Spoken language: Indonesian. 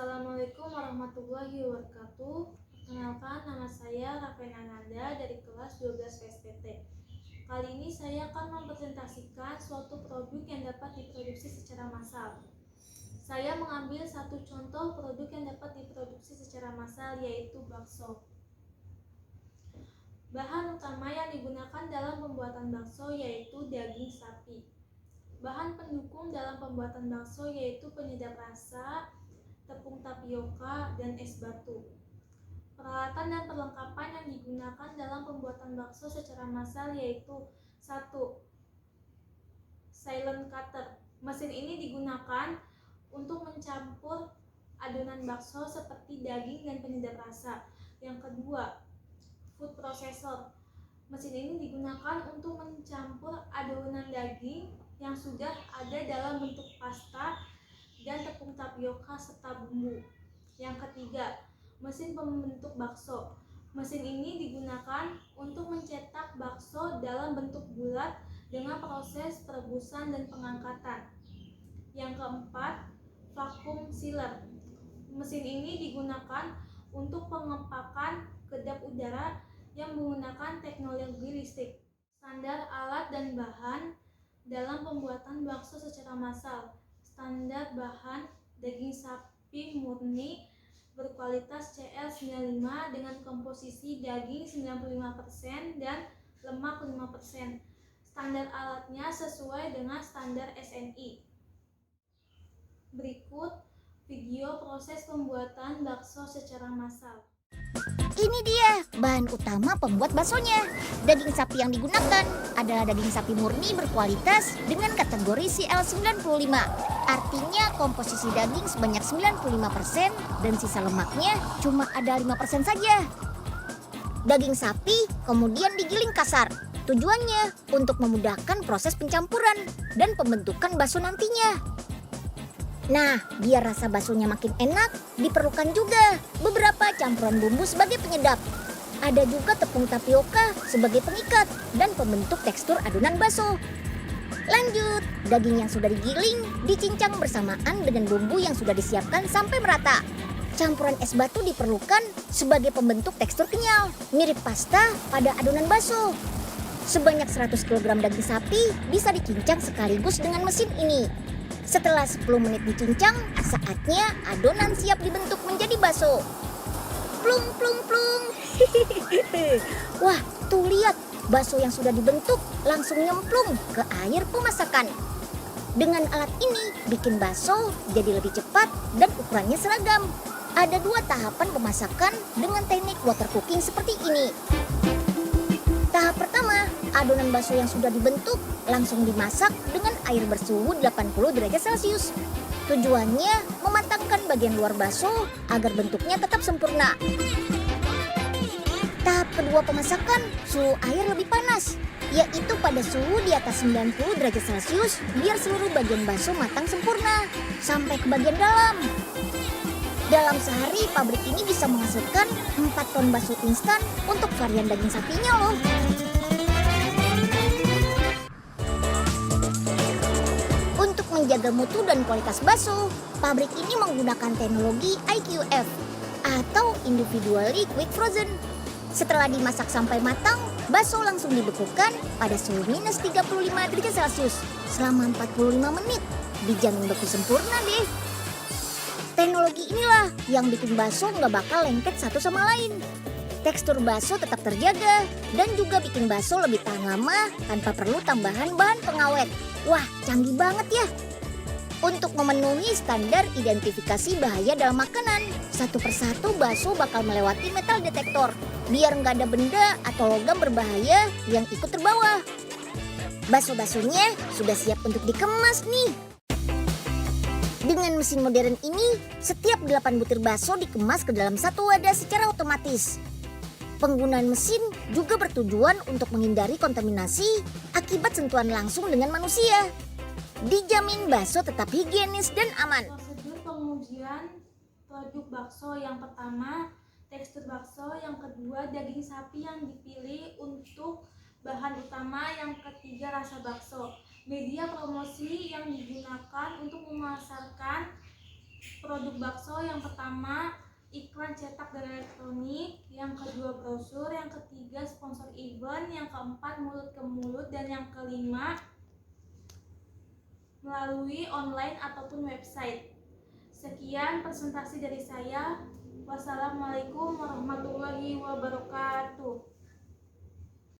Assalamualaikum warahmatullahi wabarakatuh. Perkenalkan, nama saya Raffena Nanda dari kelas 12 PSPT. Kali ini saya akan mempresentasikan suatu produk yang dapat diproduksi secara massal. Saya mengambil satu contoh produk yang dapat diproduksi secara massal, yaitu bakso. Bahan utama yang digunakan dalam pembuatan bakso yaitu daging sapi. Bahan pendukung dalam pembuatan bakso yaitu penyedap rasa, tepung tapioka, dan es batu. Peralatan dan perlengkapan yang digunakan dalam pembuatan bakso secara massal yaitu 1. Silent cutter. Mesin ini digunakan untuk mencampur adonan bakso seperti daging dan penyedap rasa. Yang kedua, food processor. Mesin ini digunakan untuk mencampur adonan daging yang sudah ada dalam bentuk pasta dan tepung tapioka serta bumbu. Yang ketiga, mesin pembentuk bakso. Mesin ini digunakan untuk mencetak bakso dalam bentuk bulat dengan proses perebusan dan pengangkatan. Yang keempat, vacuum sealer. Mesin ini digunakan untuk pengepakan kedap udara yang menggunakan teknologi listrik. Standar alat dan bahan dalam pembuatan bakso secara massal. Standar bahan daging sapi murni berkualitas CL95 dengan komposisi daging 95% dan lemak 5%. Standar alatnya sesuai dengan standar SNI. Berikut video proses pembuatan bakso secara massal. Ini dia bahan utama pembuat baksonya. Daging sapi yang digunakan adalah daging sapi murni berkualitas dengan kategori CL95. Artinya komposisi daging sebanyak 95% dan sisa lemaknya cuma ada 5% saja. Daging sapi kemudian digiling kasar. Tujuannya untuk memudahkan proses pencampuran dan pembentukan bakso nantinya. Nah, biar rasa baksonya makin enak, diperlukan juga beberapa campuran bumbu sebagai penyedap. Ada juga tepung tapioka sebagai pengikat dan pembentuk tekstur adonan bakso. Lanjut, daging yang sudah digiling dicincang bersamaan dengan bumbu yang sudah disiapkan sampai merata. Campuran es batu diperlukan sebagai pembentuk tekstur kenyal, mirip pasta pada adonan bakso. Sebanyak 100 kg daging sapi bisa dicincang sekaligus dengan mesin ini. Setelah 10 menit dicincang, saatnya adonan siap dibentuk menjadi bakso. Plung plung plung. Wah, tuh lihat, bakso yang sudah dibentuk langsung nyemplung ke air pemasakan. Dengan alat ini, bikin bakso jadi lebih cepat dan ukurannya seragam. Ada 2 tahapan pemasakan dengan teknik water cooking seperti ini. Tahap pertama, adonan bakso yang sudah dibentuk langsung dimasak dengan air bersuhu 80 derajat Celcius. Tujuannya mematangkan bagian luar bakso agar bentuknya tetap sempurna. Tahap kedua pemasakan, suhu air lebih panas, yaitu pada suhu di atas 90 derajat Celcius biar seluruh bagian bakso matang sempurna sampai ke bagian dalam. Dalam sehari, pabrik ini bisa menghasilkan 4 ton bakso instan untuk varian daging sapinya loh. Untuk menjaga mutu dan kualitas bakso, pabrik ini menggunakan teknologi IQF atau Individually Quick Frozen. Setelah dimasak sampai matang, bakso langsung dibekukan pada suhu minus 35 derajat Celcius selama 45 menit. Dijamin beku sempurna deh. Teknologi inilah yang bikin bakso nggak bakal lengket satu sama lain. Tekstur bakso tetap terjaga dan juga bikin bakso lebih tahan lama tanpa perlu tambahan bahan pengawet. Wah, canggih banget ya. Untuk memenuhi standar identifikasi bahaya dalam makanan, satu persatu bakso bakal melewati metal detektor biar nggak ada benda atau logam berbahaya yang ikut terbawa. Bakso-baksonya sudah siap untuk dikemas nih. Dengan mesin modern ini, setiap 8 butir bakso dikemas ke dalam satu wadah secara otomatis. Penggunaan mesin juga bertujuan untuk menghindari kontaminasi akibat sentuhan langsung dengan manusia. Dijamin bakso tetap higienis dan aman. Prosedur pengujian produk bakso: yang pertama, tekstur bakso; yang kedua, daging sapi yang dipilih untuk bahan utama; yang ketiga, rasa bakso. Media promosi yang digunakan untuk memasarkan produk bakso. Yang pertama, iklan cetak dan elektronik. Yang kedua, brosur. Yang ketiga, sponsor event. Yang keempat, mulut ke mulut. Dan yang kelima, melalui online ataupun website. Sekian presentasi dari saya. Wassalamualaikum warahmatullahi wabarakatuh.